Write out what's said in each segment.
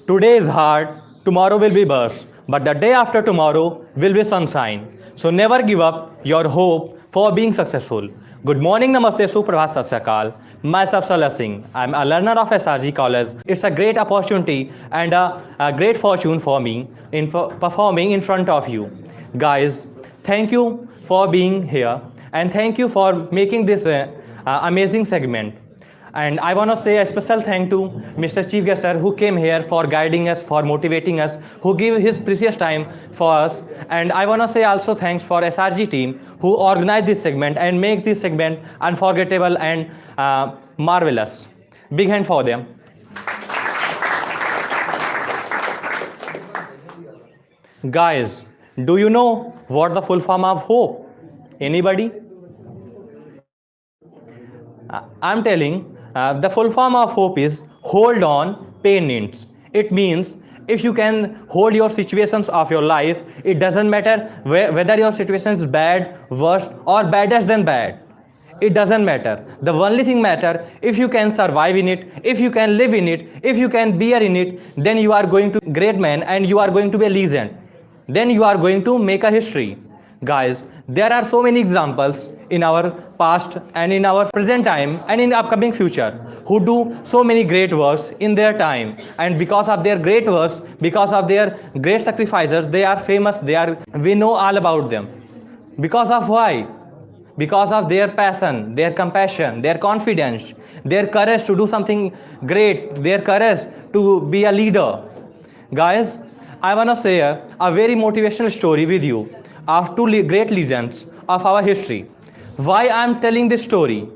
Today is hard, tomorrow will be burst, but the day after tomorrow will be sunshine. So never give up your hope for being successful. Good morning, Namaste, Suprabhat, Sat Sri Akal. Myself Salah Singh. I'm a learner of SRG College. It's a great opportunity and a great fortune for me in performing in front of you. Guys, thank you for being here and thank you for making this amazing segment. And I want to say a special thank to Mr. Chief Guest sir who came here for guiding us, for motivating us, who gave his precious time for us. And I want to say also thanks for SRG team who organized this segment and make this segment unforgettable and marvelous. Big hand for them. Guys, do you know what the full form of hope? Anybody? I'm telling. The full form of hope is hold on, pain ends. It means if you can hold your situations of your life, it doesn't matter whether your situation is bad, worse, or better than bad. It doesn't matter. The only thing matter if you can survive in it, if you can live in it, if you can bear in it, then you are going to be a great man and you are going to be a legend. Then you are going to make a history. Guys, there are so many examples in our past and in our present time and in upcoming future who do so many great works in their time, and because of their great works, because of their great sacrifices, they are famous. We know all about them. Because of why? Because of their passion, their compassion, their confidence, their courage to do something great, their courage to be a leader. Guys, I want to share a very motivational story with you of two great legends of our history. Why I'm telling this story?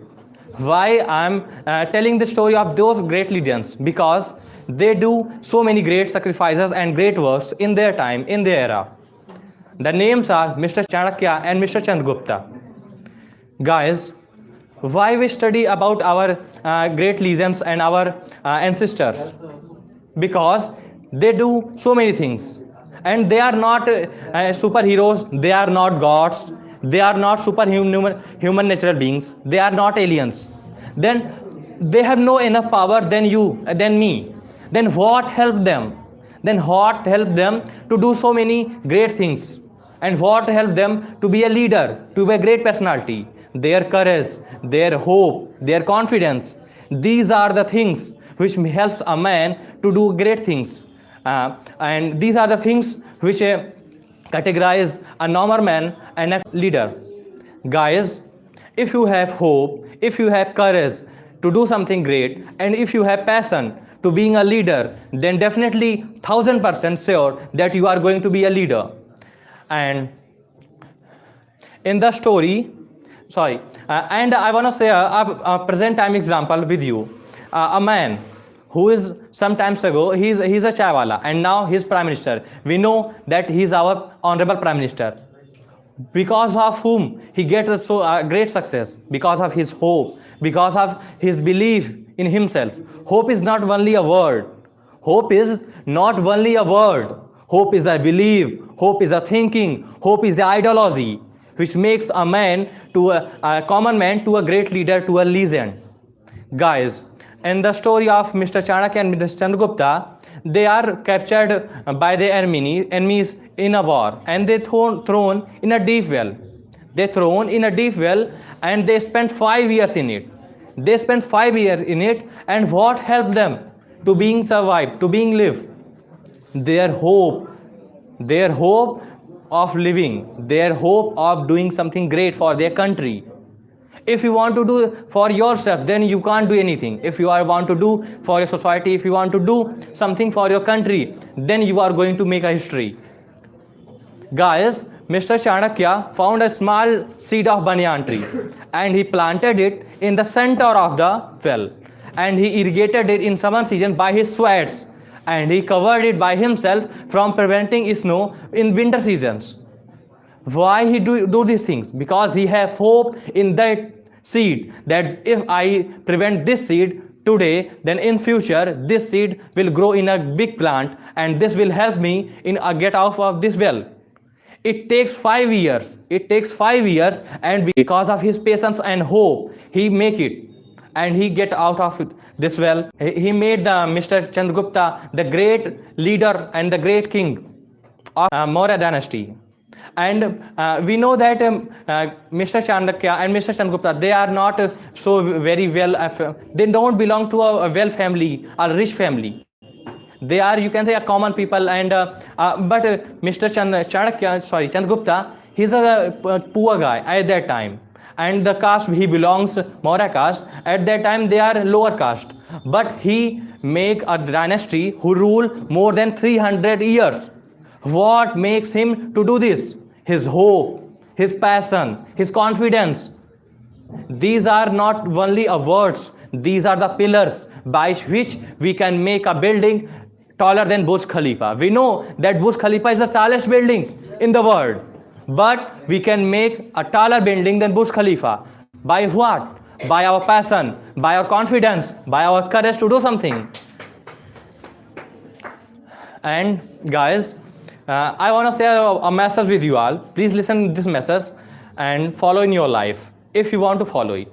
Why I'm telling the story of those great legends? Because they do so many great sacrifices and great works in their time, in their era. The names are Mr. Chanakya and Mr. Chandragupta. Guys, why we study about our great legends and our ancestors? Because they do so many things. And they are not superheroes, they are not gods, they are not human natural beings, they are not aliens. Then they have no enough power than me. Then what helped them? Then what helped them to do so many great things? And what helped them to be a leader, to be a great personality? Their courage, their hope, their confidence. These are the things which helps a man to do great things. And these are the things which categorize a normal man and a leader. Guys, if you have hope, if you have courage to do something great, and if you have passion to being a leader, then definitely 1000% sure that you are going to be a leader. And in the story, and I want to say a present time example with you. A man who is some times ago, he's a chaiwala and now he's prime minister. We know that he's our honorable prime minister. Because of whom he gets so great success? Because of his hope, because of his belief in himself. Hope is not only a word. Hope is not only a word. Hope is a belief. Hope is a thinking. Hope is the ideology which makes a man to a common man to a great leader, to a legend. Guys, in the story of Mr. Chanakya and Mr. Chandragupta, they are captured by the enemies in a war, and they thrown in a deep well. They thrown in a deep well, and they spent 5 years in it. They spent 5 years in it, and what helped them to being survived, to being live? Their hope of living, their hope of doing something great for their country. If you want to do for yourself, then you can't do anything. If you want to do for your society, if you want to do something for your country, then you are going to make a history. Guys, Mr. Chanakya found a small seed of banyan tree and he planted it in the center of the well, and he irrigated it in summer season by his sweats, and he covered it by himself from preventing snow in winter seasons. Why he do these things? Because he have hope in that seed, that if I prevent this seed today, then in future this seed will grow in a big plant, and this will help me in get out of this well. It takes 5 years. It takes 5 years, and because of his patience and hope, he make it. and he get out of this well. He made the Mr. Chandragupta the great leader and the great king of Maurya dynasty. And we know that Mr. Chanakya and Mr. Chandragupta, they are not so very well, they don't belong to a well family, a rich family. They are, you can say, a common people. And but Mr. Chandragupta, he's a poor guy at that time, and the caste he belongs, Maurya caste, at that time they are lower caste, but he make a dynasty who rule more than 300 years. What makes him to do this? His hope, his passion, his confidence. These are not only words, these are the pillars by which we can make a building taller than Burj Khalifa. We know that Burj Khalifa is the tallest building in the world, but we can make a taller building than Burj Khalifa. By what? By our passion, by our confidence, by our courage to do something. And guys, I want to share a message with you all. Please listen to this message and follow in your life if you want to follow it.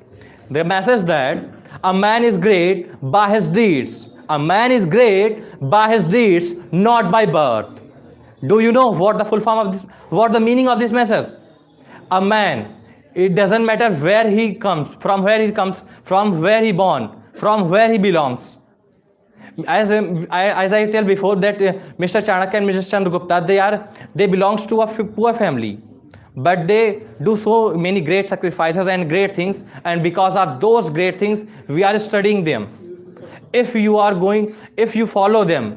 The message that a man is great by his deeds. A man is great by his deeds, not by birth. Do you know what the full form of this, what the meaning of this message? A man, it doesn't matter where he comes, from where he comes, from where he born, from where he belongs. As I tell before that Mr. Chanakya and Mr. Chandragupta, they belongs to a poor family, but they do so many great sacrifices and great things, and because of those great things we are studying them. If you follow them,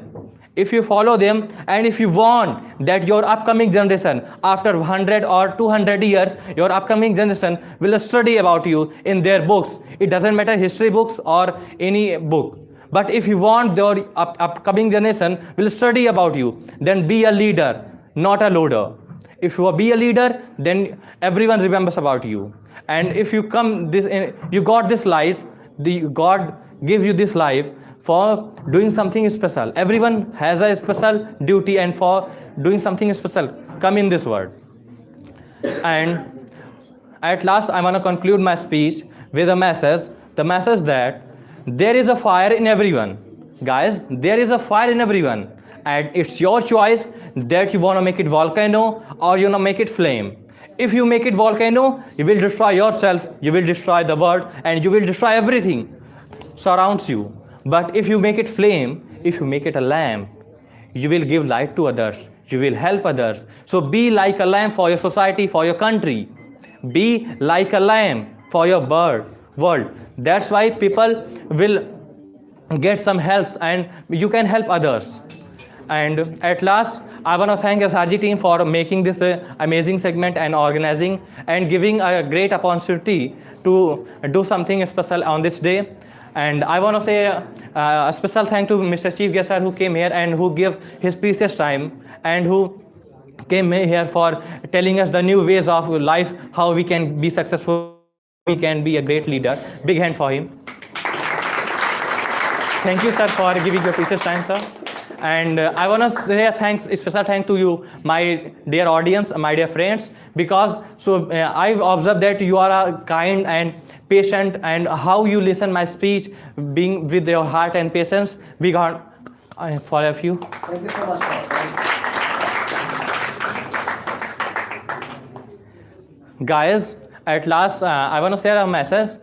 and if you want that your upcoming generation, after 100 or 200 years, your upcoming generation will study about you in their books. It doesn't matter history books or any book. But if you want your upcoming generation will study about you, then be a leader, not a loader. If you be a leader, then everyone remembers about you. And if you you got this life, God give you this life for doing something special. Everyone has a special duty, and for doing something special, come in this world. And at last, I want to conclude my speech with a message. The message that there is a fire in everyone. Guys, there is a fire in everyone, and it's your choice that you want to make it volcano or you want to make it flame. If you make it volcano, you will destroy yourself, you will destroy the world, and you will destroy everything surrounds you. But if you make it flame, if you make it a lamp, you will give light to others, you will help others. So be like a lamp for your society, for your country. Be like a lamp for your world. That's why people will get some helps, and you can help others. And at last, I want to thank SRG team for making this amazing segment and organizing and giving a great opportunity to do something special on this day. And I want to say a special thank to Mr. Chief Guest sir, who came here and who gave his precious time and who came here for telling us the new ways of life, how we can be successful, we can be a great leader. Big hand for him. Thank you, sir, for giving your precious time, sir. And I want to say a special thanks to you, my dear audience, my dear friends, because I've observed that you are a kind and patient, and how you listen my speech, being with your heart and patience. Big hand for all of you. Thank you so much, sir. Guys, at last, I want to share a message.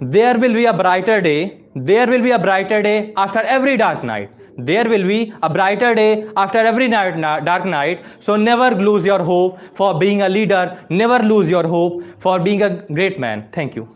There will be a brighter day. There will be a brighter day after every dark night. There will be a brighter day after every dark night. So never lose your hope for being a leader. Never lose your hope for being a great man. Thank you.